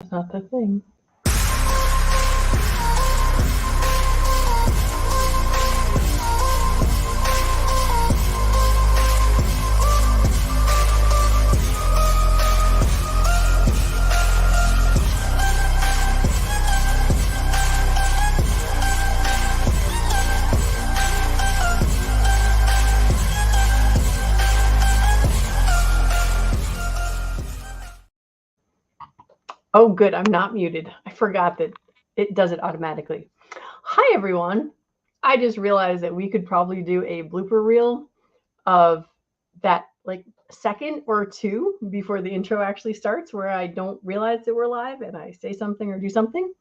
That's not the thing. Oh, good. I'm not muted. I forgot that it does it automatically. Hi, everyone. I just realized that we could probably do a blooper reel of that like second or two before the intro actually starts where I don't realize that we're live and I say something or do something.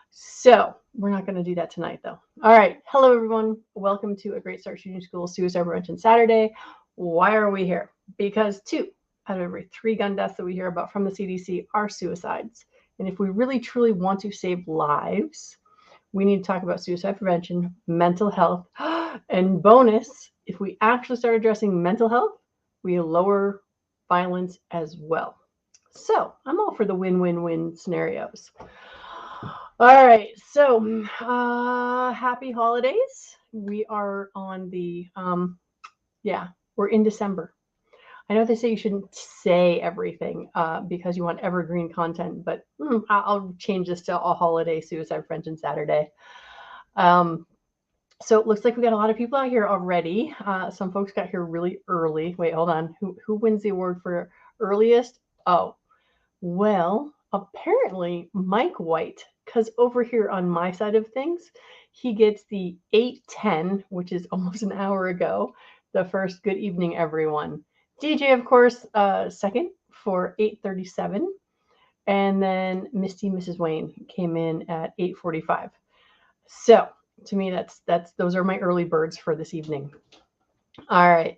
So we're not going to do that tonight, though. All right. Hello, everyone. Welcome to A Great Start Shooting School Suicide Prevention Saturday. Why are we here? Because 2 out of every 3 gun deaths that we hear about from the CDC are suicides. And if we really, truly want to save lives, we need to talk about suicide prevention, mental health, and bonus, if we actually start addressing mental health, we lower violence as well. So I'm all for the win-win-win scenarios. All right, so happy holidays. We are on the, we're in December. I know they say you shouldn't say everything because you want evergreen content, but I'll change this to a holiday suicide prevention Saturday. So it looks like we got a lot of people out here already. Some folks got here really early. Wait, hold on. Who wins the award for earliest? Oh, well, apparently Mike White, because over here on my side of things, he gets the 8:10, which is almost an hour ago. The first good evening, everyone. DJ, of course, second for 8:37. And then Misty Mrs. Wayne came in at 8:45. So to me, that's those are my early birds for this evening. All right.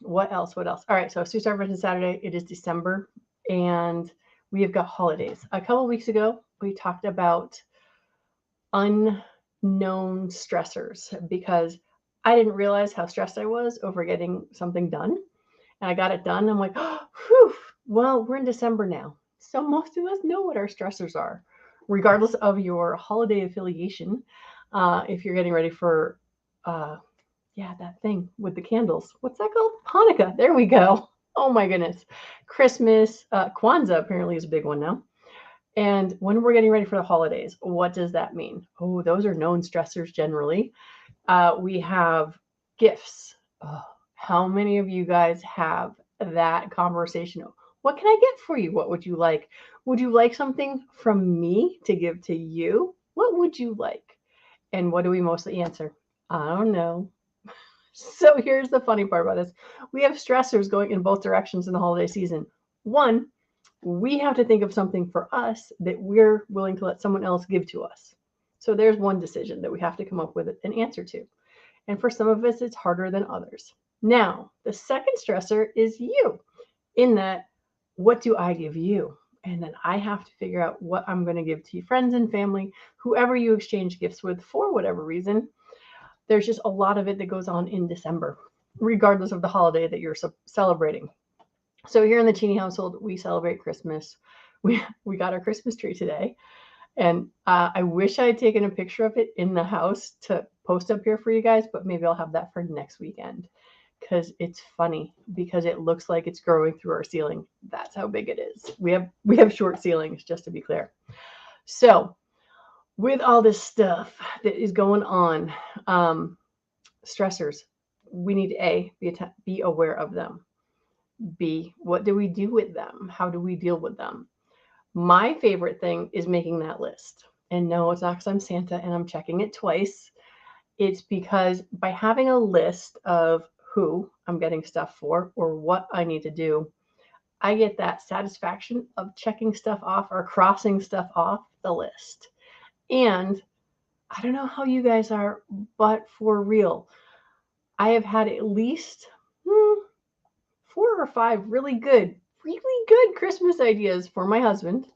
What else? All right. So Suicide Prevention Saturday, it is December, and we have got holidays. A couple of weeks ago, we talked about unknown stressors because I didn't realize how stressed I was over getting something done. And I got it done. I'm like, oh, whew. Well, we're in December now. So most of us know what our stressors are, regardless of your holiday affiliation. If you're getting ready for, that thing with the candles. What's that called? Hanukkah. There we go. Oh my goodness. Christmas, Kwanzaa apparently is a big one now. And when we're getting ready for the holidays, what does that mean? Oh, those are known stressors generally. We have gifts. Oh, how many of you guys have that conversation? What can I get for you? What would you like? Would you like something from me to give to you? What would you like? And what do we mostly answer? I don't know. So here's the funny part about this. We have stressors going in both directions in the holiday season. One, we have to think of something for us that we're willing to let someone else give to us. So there's one decision that we have to come up with an answer to. And for some of us, it's harder than others. Now, the second stressor is you, in that, what do I give you? And then I have to figure out what I'm going to give to friends and family, whoever you exchange gifts with for whatever reason. There's just a lot of it that goes on in December, regardless of the holiday that you're celebrating. So here in the Cheney household, we celebrate Christmas. We got our Christmas tree today. And I wish I had taken a picture of it in the house to post up here for you guys, but maybe I'll have that for next weekend because it's funny because it looks like it's growing through our ceiling. That's how big it is. We have short ceilings, just to be clear. So with all this stuff that is going on, stressors, we need to A, be aware of them. B, what do we do with them? How do we deal with them? My favorite thing is making that list. And no, it's not because I'm Santa and I'm checking it twice. It's because by having a list of who I'm getting stuff for or what I need to do, I get that satisfaction of checking stuff off or crossing stuff off the list. And I don't know how you guys are, but for real, I have had at least 4 or 5 really good Christmas ideas for my husband.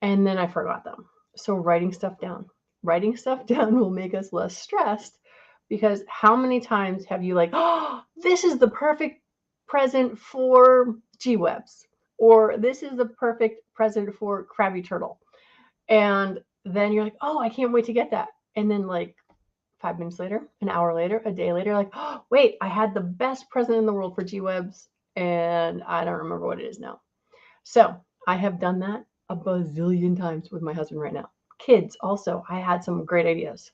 And then I forgot them. So writing stuff down will make us less stressed because how many times have you like, oh, this is the perfect present for G-Webs. Or this is the perfect present for Krabby Turtle. And then you're like, oh, I can't wait to get that. And then like 5 minutes later, an hour later, a day later, like, oh, wait, I had the best present in the world for G-Webs, and I don't remember what it is now. So I have done that a bazillion times with my husband right now. Kids also, I had some great ideas.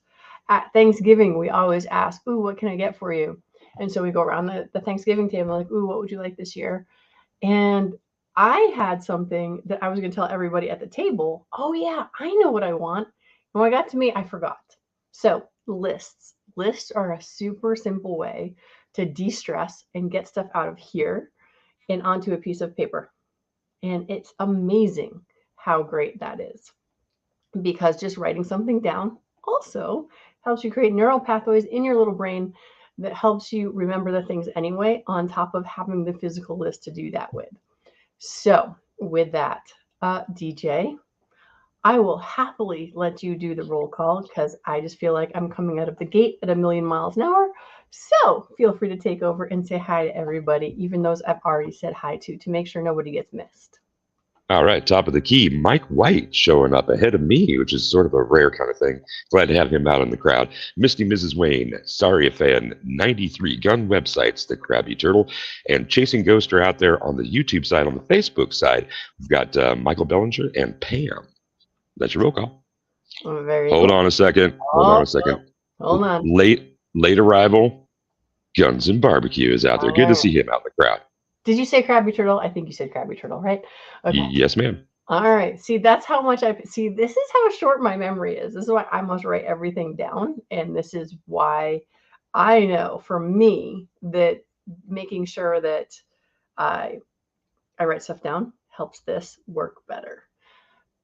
At Thanksgiving, we always ask, ooh, what can I get for you? And so we go around the Thanksgiving table, like, ooh, what would you like this year? And I had something that I was going to tell everybody at the table. Oh, yeah, I know what I want. And when I got to me, I forgot. So, lists. Lists are a super simple way to de stress and get stuff out of here and onto a piece of paper. And it's amazing how great that is because just writing something down also helps you create neural pathways in your little brain that helps you remember the things anyway, on top of having the physical list to do that with. So, with that, DJ, I will happily let you do the roll call because I just feel like I'm coming out of the gate at a million miles an hour. So, feel free to take over and say hi to everybody, even those I've already said hi to make sure nobody gets missed. All right, top of the key, Mike White showing up ahead of me, which is sort of a rare kind of thing. Glad to have him out in the crowd. Misty Mrs. Wayne, Sorry a Fan, 93 Gun Websites, The Krabby Turtle, and Chasing Ghost are out there on the YouTube side. On the Facebook side, we've got Michael Bellinger and Pam. That's your roll call. Very Hold cool. on a second. Hold on a second. Hold on. Late arrival, Guns and Barbecue is out there. Good to see him out in the crowd. Did you say Krabby Turtle? I think you said Krabby Turtle, right? Okay. Yes, ma'am. All right. See, that's how much I see. This is how short my memory is. This is why I must write everything down. And this is why I know for me that making sure that I write stuff down helps this work better.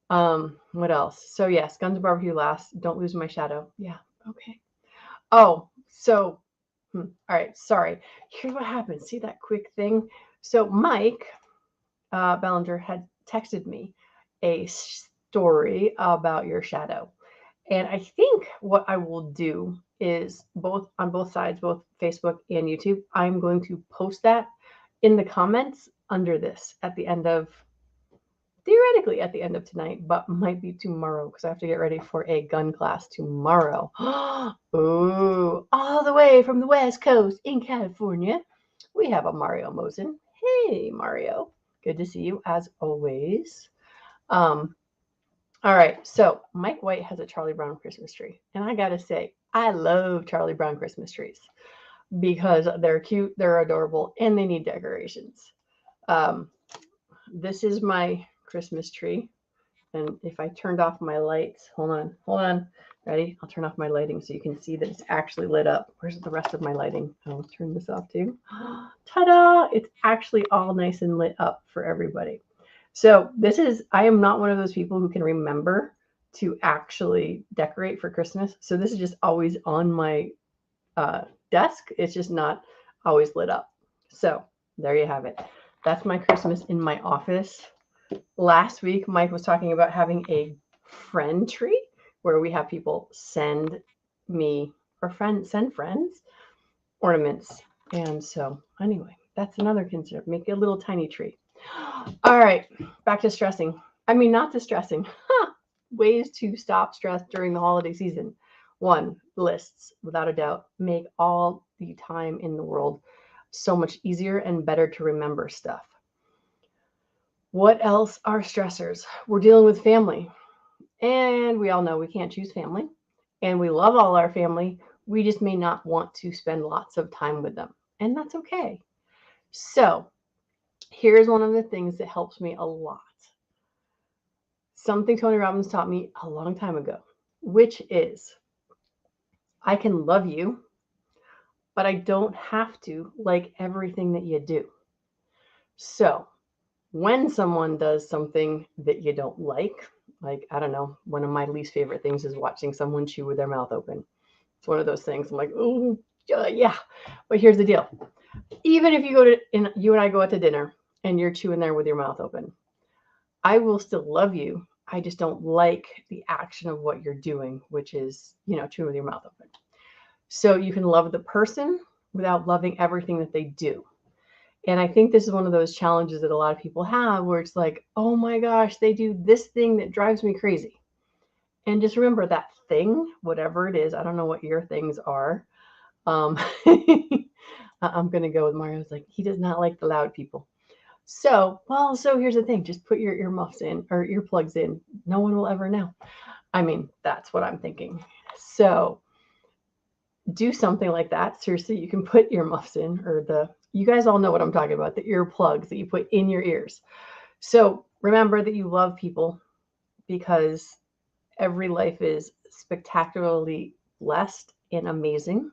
What else? So yes, Guns and Barbecue last. Don't lose my shadow. Yeah. Okay. Oh, so all right. Sorry. Here's what happened. See that quick thing? So Mike Bellinger had texted me a story about your shadow. And I think what I will do is both on both sides, both Facebook and YouTube, I'm going to post that in the comments under this at the end of, theoretically at the end of tonight, but might be tomorrow because I have to get ready for a gun class tomorrow. Ooh, all the way from the West Coast in California, we have a Mario Mosen. Hey, Mario. Good to see you as always. All right, so Mike White has a Charlie Brown Christmas tree, and I gotta say, I love Charlie Brown Christmas trees because they're cute, they're adorable, and they need decorations. This is my Christmas tree, and if I turned off my lights, hold on, ready? I'll turn off my lighting so you can see that it's actually lit up. Where's the rest of my lighting? I'll turn this off too. Ta-da! It's actually all nice and lit up for everybody. So I am not one of those people who can remember to actually decorate for Christmas. So this is just always on my desk. It's just not always lit up. So there you have it. That's my Christmas in my office. Last week, Mike was talking about having a friend tree where we have people send me or send friends ornaments. And so anyway, that's another consider. Make a little tiny tree. All right, back to stressing. I mean, not distressing. Ways to stop stress during the holiday season. One, lists, without a doubt, make all the time in the world so much easier and better to remember stuff. What else are stressors? We're dealing with family, and we all know we can't choose family, and we love all our family. We just may not want to spend lots of time with them, and that's okay. So, here's one of the things that helps me a lot. Something Tony Robbins taught me a long time ago, which is I can love you, but I don't have to like everything that you do. So, when someone does something that you don't like, I don't know, one of my least favorite things is watching someone chew with their mouth open. It's one of those things. I'm like, oh, yeah. But here's the deal. Even if you and I go out to dinner and you're chewing there with your mouth open, I will still love you. I just don't like the action of what you're doing, which is, chewing with your mouth open. So you can love the person without loving everything that they do. And I think this is one of those challenges that a lot of people have where it's like, oh my gosh, they do this thing that drives me crazy. And just remember that thing, whatever it is, I don't know what your things are. Um, I'm going to go with Mario's like, he does not like the loud people. So here's the thing, just put your earmuffs in or earplugs in. No one will ever know. I mean, that's what I'm thinking. So do something like that. Seriously, you can put earmuffs in or you guys all know what I'm talking about, the earplugs that you put in your ears. So remember that you love people because every life is spectacularly blessed and amazing.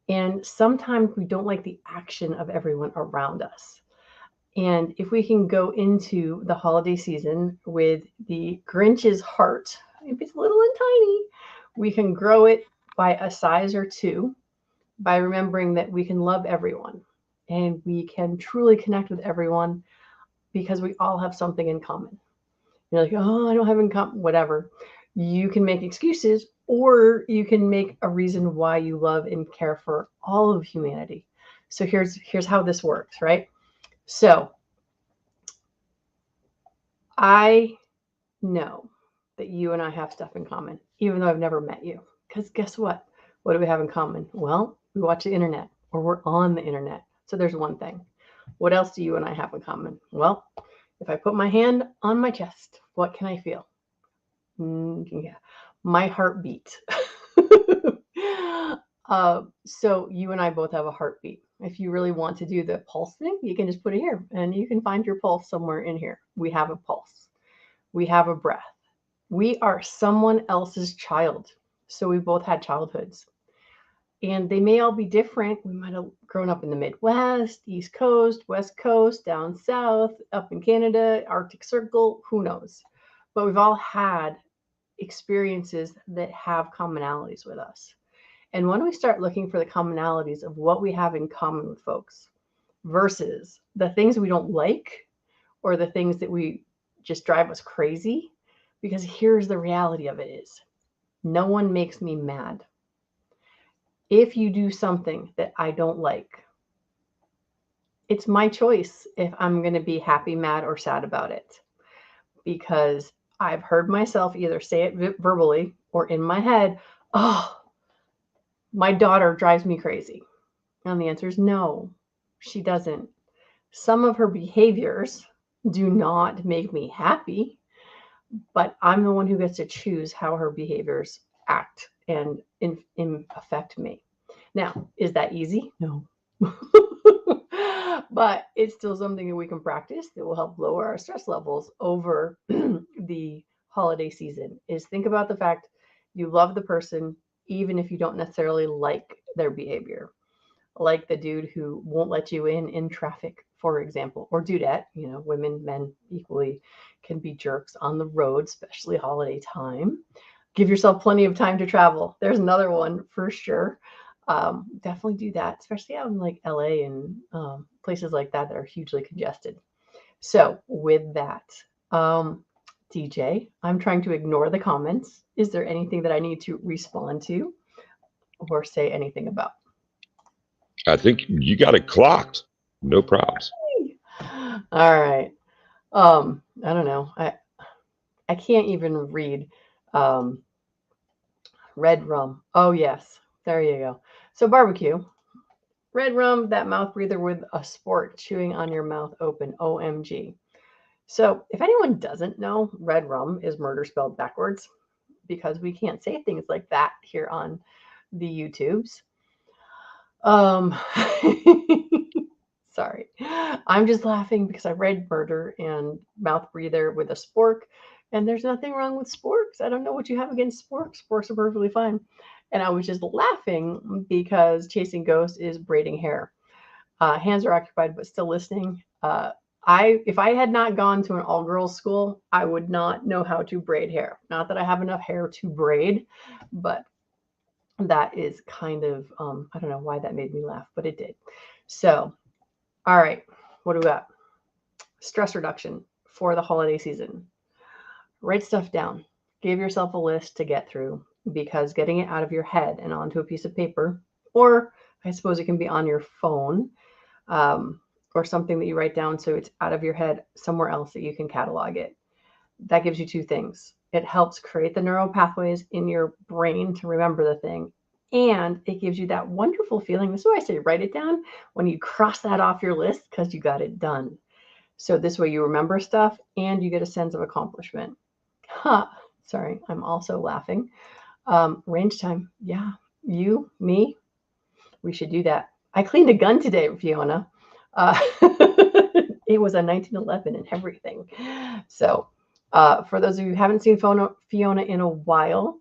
And sometimes we don't like the action of everyone around us. And if we can go into the holiday season with the Grinch's heart, if it's little and tiny, we can grow it by a size or two by remembering that we can love everyone and we can truly connect with everyone because we all have something in common. You're like, oh, I don't have in common, whatever. You can make excuses or you can make a reason why you love and care for all of humanity. So here's how this works, right? So I know that you and I have stuff in common, even though I've never met you. Because guess what? What do we have in common? Well, we watch the internet or we're on the internet. So there's one thing. What else do you and I have in common? Well, if I put my hand on my chest, what can I feel? Yeah, my heartbeat. So you and I both have a heartbeat. If you really want to do the pulse thing, you can just put it here and you can find your pulse somewhere in here. We have a pulse. We have a breath. We are someone else's child. So we both had childhoods. And they may all be different. We might have grown up in the Midwest, East Coast, West Coast, down south, up in Canada, Arctic Circle, who knows. But we've all had experiences that have commonalities with us. And when we start looking for the commonalities of what we have in common with folks versus the things we don't like or the things that we just drive us crazy, because here's the reality of it is no one makes me mad. If you do something that I don't like, it's my choice if I'm going to be happy, mad, or sad about it. Because I've heard myself either say it verbally or in my head, oh, my daughter drives me crazy. And the answer is no, she doesn't. Some of her behaviors do not make me happy, but I'm the one who gets to choose how her behaviors act and affect me. Now, is that easy? No. But it's still something that we can practice that will help lower our stress levels over the holiday season. Is think about the fact you love the person even if you don't necessarily like their behavior. Like the dude who won't let you in traffic, for example, or dudette, women, men equally can be jerks on the road, especially holiday time. Give yourself plenty of time to travel. There's another one for sure. Definitely do that, especially out in like LA and places like that are hugely congested. So with that, DJ, I'm trying to ignore the comments. Is there anything that I need to respond to or say anything about? I think you got it clocked. No problems. All right. I don't know. I can't even read. Um, red rum. Oh yes, there you go. So barbecue. Red rum, that mouth breather with a sport chewing on your mouth open. OMG. So if anyone doesn't know, red rum is murder spelled backwards because we can't say things like that here on the YouTubes. Um, sorry. I'm just laughing because I read murder and mouth breather with a spork, and there's nothing wrong with sporks. I don't know what you have against sporks. Sporks are perfectly fine. And I was just laughing because chasing ghosts is braiding hair. Hands are occupied, but still listening. If I had not gone to an all girls school, I would not know how to braid hair. Not that I have enough hair to braid, but that is kind of I don't know why that made me laugh, but it did. So, all right, what do we got? Stress reduction for the holiday season. Write stuff down. Give yourself a list to get through because getting it out of your head and onto a piece of paper, or I suppose it can be on your phone, or something that you write down so it's out of your head somewhere else that you can catalog it. That gives you two things. It helps create the neural pathways in your brain to remember the thing. And it gives you that wonderful feeling. This is why I say write it down when you cross that off your list because you got it done. So this way you remember stuff and you get a sense of accomplishment. Huh. Sorry, I'm also laughing. Range time. Yeah. You, me, we should do that. I cleaned a gun today, Fiona. It was a 1911 and everything. So, for those of you who haven't seen Fiona in a while,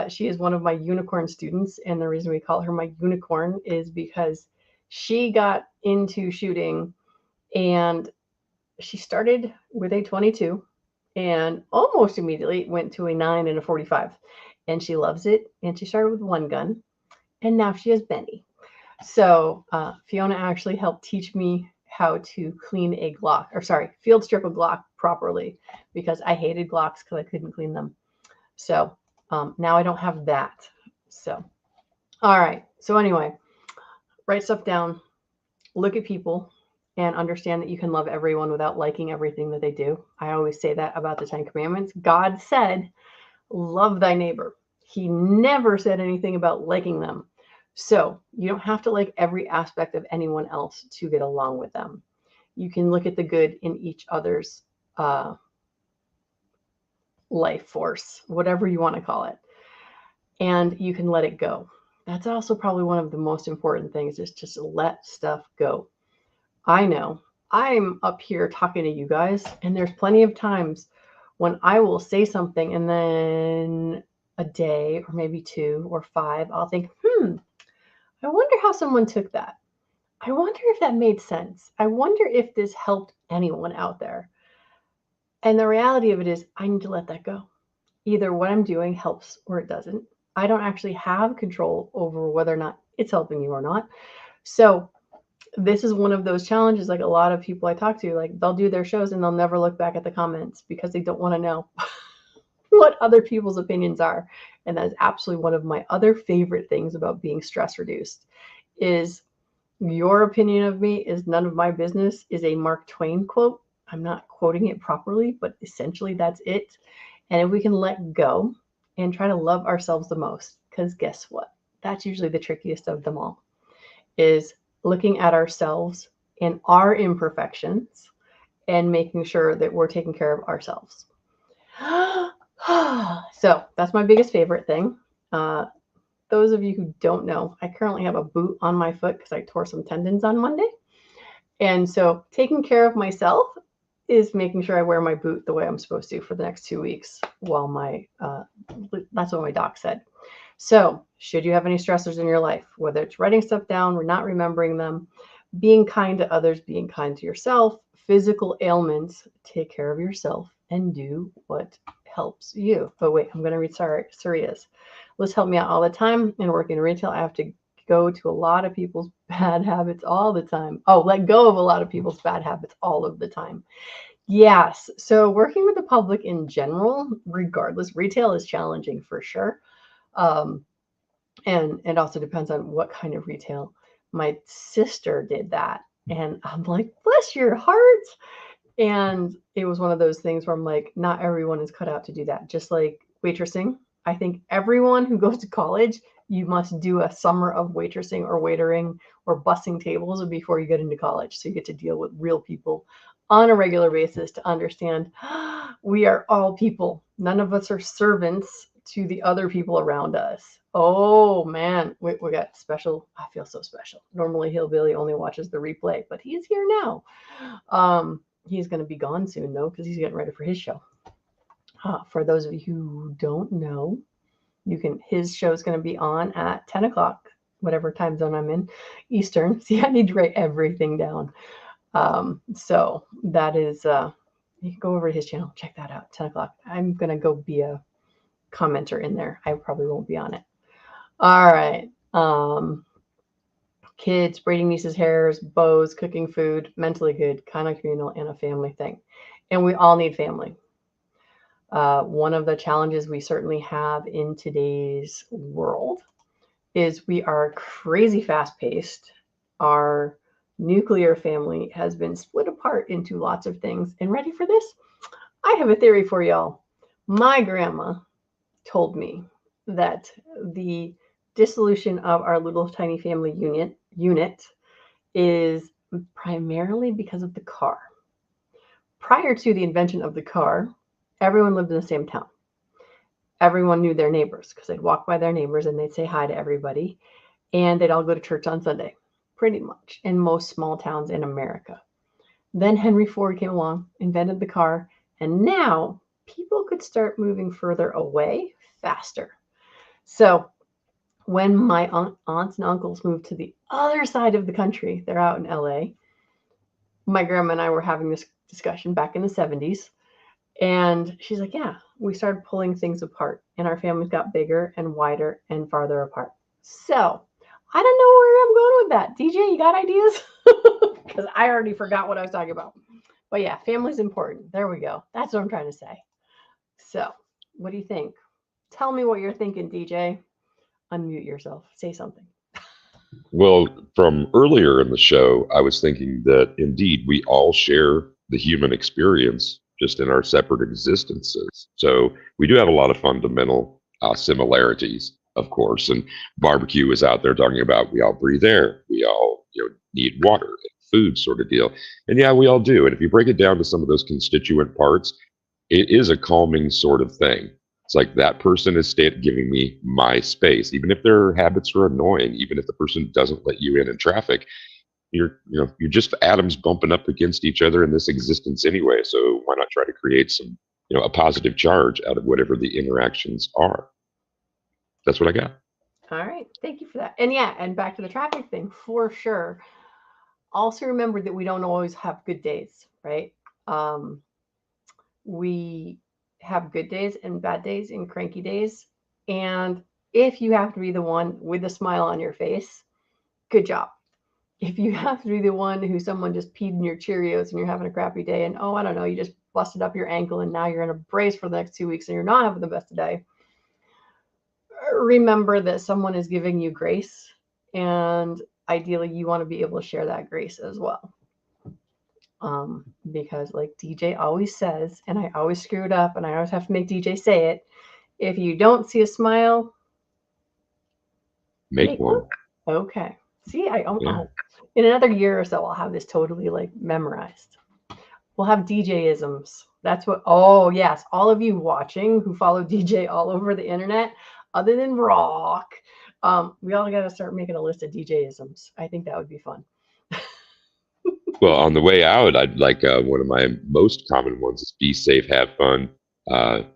she is one of my unicorn students. And the reason we call her my unicorn is because she got into shooting and she started with a 22 and almost immediately went to a 9 and a 45. And she loves it. And she started with one gun. And now she has Benny. So Fiona actually helped teach me how to clean a Glock, or sorry, field strip a Glock properly because I hated Glocks because I couldn't clean them. So now I don't have that. So, all right. So anyway, write stuff down, look at people, and understand that you can love everyone without liking everything that they do. I always say that about the 10 Commandments. God said, love thy neighbor. He never said anything about liking them. So you don't have to like every aspect of anyone else to get along with them. You can look at the good in each other's life force, whatever you want to call it, and you can let it go. That's also probably one of the most important things is just let stuff go. I know I'm up here talking to you guys, and there's plenty of times when I will say something and then a day or maybe 2 or 5, I'll think, I wonder how someone took that. I wonder if that made sense. I wonder if this helped anyone out there. And the reality of it is, I need to let that go. Either what I'm doing helps or it doesn't. I don't actually have control over whether or not it's helping you or not. So, this is one of those challenges. Like a lot of people I talk to, like they'll do their shows and they'll never look back at the comments because they don't want to know what other people's opinions are. And that is absolutely one of my other favorite things about being stress reduced is your opinion of me is none of my business is a Mark Twain quote. I'm not quoting it properly, but essentially that's it. And if we can let go and try to love ourselves the most, because guess what? That's usually the trickiest of them all, is looking at ourselves and our imperfections and making sure that we're taking care of ourselves. So that's my biggest favorite thing. Those of you who don't know, I currently have a boot on my foot because I tore some tendons on Monday. And so taking care of myself is making sure I wear my boot the way I'm supposed to for the next 2 weeks while that's what my doc said. So should you have any stressors in your life, whether it's writing stuff down or not remembering them, being kind to others, being kind to yourself, physical ailments, take care of yourself and do what helps you. But wait, I'm going to read Saria's. Liz helped me out all the time and working in retail. I have to go to a lot of people's bad habits all the time. Oh, let go of a lot of people's bad habits all of the time. Yes. So working with the public in general, regardless, retail is challenging for sure. And it also depends on what kind of retail. My sister did that. And I'm like, bless your heart. And it was one of those things where I'm like, not everyone is cut out to do that. Just like waitressing. I think everyone who goes to college, you must do a summer of waitressing or waitering or bussing tables before you get into college. So you get to deal with real people on a regular basis to understand we are all people. None of us are servants to the other people around us. Oh man, we got special. I feel so special. Normally Hillbilly only watches the replay, but he's here now. He's going to be gone soon though, because he's getting ready for his show. For those of you who don't know, his show is going to be on at 10 o'clock, whatever time zone I'm in, Eastern. See, I need to write everything down. So that is, you can go over to his channel, check that out, 10 o'clock. I'm going to go be a commenter in there. I probably won't be on it. All right. Kids, braiding nieces' hairs, bows, cooking food, mentally good, kind of communal, and a family thing. And we all need family. One of the challenges we certainly have in today's world is we are crazy fast-paced. Our nuclear family has been split apart into lots of things. And ready for this? I have a theory for y'all. My grandma told me that the dissolution of our little tiny family unit is primarily because of the car. Prior to the invention of the car, everyone lived in the same town. Everyone knew their neighbors because they'd walk by their neighbors and they'd say hi to everybody. And they'd all go to church on Sunday, pretty much, in most small towns in America. Then Henry Ford came along, invented the car, and now people could start moving further away faster. So when my aunts and uncles moved to the other side of the country, they're out in LA. My grandma and I were having this discussion back in the 70s. And she's like, yeah, we started pulling things apart and our families got bigger and wider and farther apart. So I don't know where I'm going with that. DJ, you got ideas? Because I already forgot what I was talking about. But yeah, family's important. There we go. That's what I'm trying to say. So what do you think? Tell me what you're thinking, DJ. Unmute yourself. Say something. Well, from earlier in the show, I was thinking that indeed we all share the human experience just in our separate existences. So we do have a lot of fundamental similarities, of course. And barbecue is out there talking about we all breathe air, we all need water and food, sort of deal. And yeah, we all do. And if you break it down to some of those constituent parts, it is a calming sort of thing. It's like that person is giving me my space, even if their habits are annoying, even if the person doesn't let you in traffic. You're just atoms bumping up against each other in this existence anyway. So why not try to create some, a positive charge out of whatever the interactions are? That's what I got. All right. Thank you for that. And yeah, and back to the traffic thing for sure. Also remember that we don't always have good days, right? We have good days and bad days and cranky days. And if you have to be the one with a smile on your face, good job. If you have to be the one who someone just peed in your Cheerios and you're having a crappy day and, oh, I don't know, you just busted up your ankle and now you're in a brace for the next 2 weeks and you're not having the best day, remember that someone is giving you grace. And ideally, you want to be able to share that grace as well. Because like DJ always says, and I always screw it up and I always have to make DJ say it, if you don't see a smile, make one. Okay. See, in another year or so, I'll have this totally like memorized. We'll have DJ-isms. That's what, oh yes, all of you watching who follow DJ all over the internet, other than rock, we all got to start making a list of DJ-isms. I think that would be fun. Well, on the way out, I'd like one of my most common ones is be safe, have fun,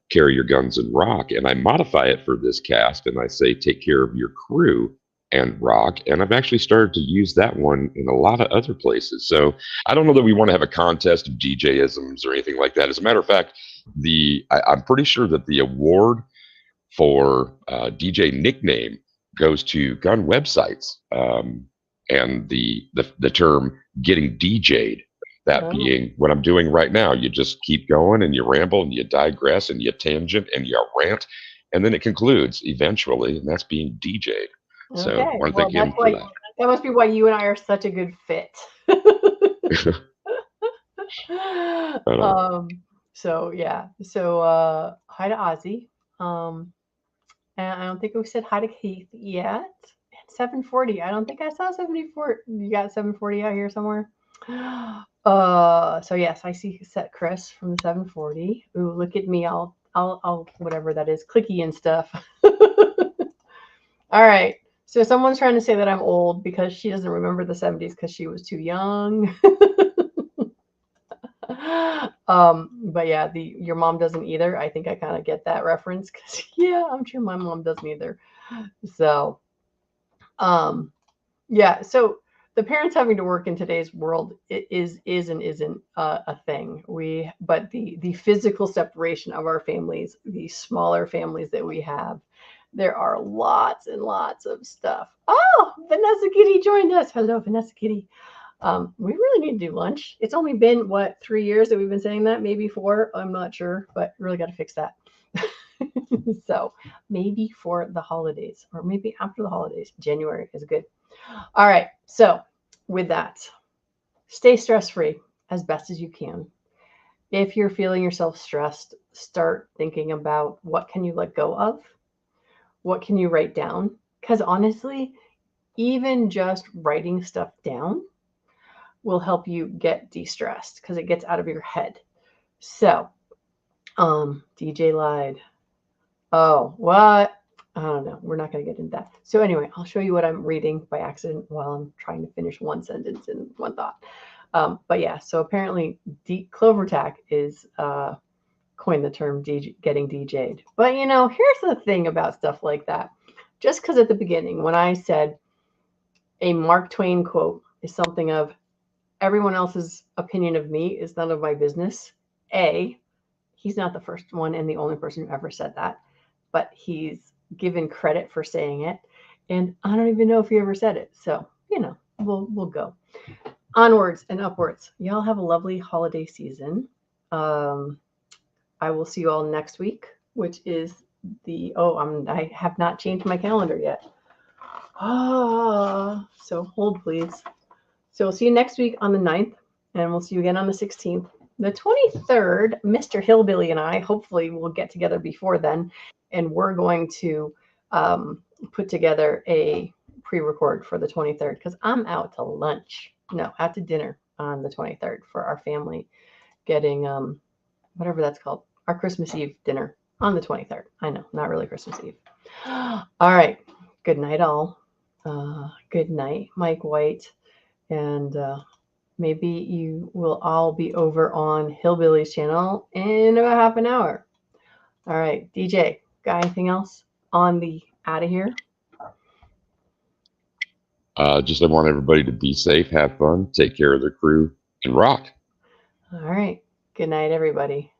carry your guns and rock. And I modify it for this cast and I say, take care of your crew and rock. And I've actually started to use that one in a lot of other places. So I don't know that we want to have a contest of DJ-isms or anything like that. As a matter of fact, I'm pretty sure that the award for DJ nickname goes to gun websites. And the term getting DJ'd, that being what I'm doing right now. You just keep going and you ramble and you digress and you tangent and you rant, and then it concludes eventually, and that's being DJ'd. So I want to thank him for that. That must be why you and I are such a good fit. So yeah. So hi to Ozzy. And I don't think we said hi to Keith yet. 740. I don't think I saw 74. You got 740 out here somewhere. So yes, I see set Chris from the 740. Ooh, look at me. I'll whatever that is, clicky and stuff. All right. So someone's trying to say that I'm old because she doesn't remember the 70s because she was too young. But yeah, your mom doesn't either. I think I kind of get that reference because yeah, I'm sure my mom doesn't either. So yeah, so the parents having to work in today's world is and isn't a thing. But the physical separation of our families, the smaller families that we have, there are lots and lots of stuff. Oh, Vanessa Kitty joined us. Hello, Vanessa Kitty. We really need to do lunch. It's only been 3 years that we've been saying that, maybe 4. I'm not sure, but really got to fix that. So maybe for the holidays or maybe after the holidays. January is good. All right. So with that, Stay stress-free as best as you can. If you're feeling yourself stressed, start thinking about what can you let go of? What can you write down? Because honestly, even just writing stuff down will help you get de-stressed because it gets out of your head. So, DJ lied. Oh, what? I don't know. We're not going to get into that. So anyway, I'll show you what I'm reading by accident while I'm trying to finish one sentence in one thought. But yeah, so apparently Clover Tack is coined the term getting DJ'd. But you know, here's the thing about stuff like that. Just because at the beginning, when I said a Mark Twain quote is something of everyone else's opinion of me is none of my business. A, he's not the first one and the only person who ever said that, but he's given credit for saying it. And I don't even know if he ever said it. So, you know, we'll go. Onwards and upwards. Y'all have a lovely holiday season. I will see you all next week, which is I have not changed my calendar yet. So hold please. So we'll see you next week on the 9th, and we'll see you again on the 16th. The 23rd, Mr. Hillbilly and I hopefully will get together before then, and we're going to put together a pre-record for the 23rd because I'm out to lunch. No, out to dinner on the 23rd for our family getting whatever that's called, our Christmas Eve dinner on the 23rd. I know, not really Christmas Eve. All right. Good night, all. Good night, Mike White. And maybe you will all be over on Hillbilly's channel in about half an hour. All right, DJ, got anything else on the out of here? Just I want everybody to be safe, have fun, take care of their crew, and rock. All right. Good night, everybody.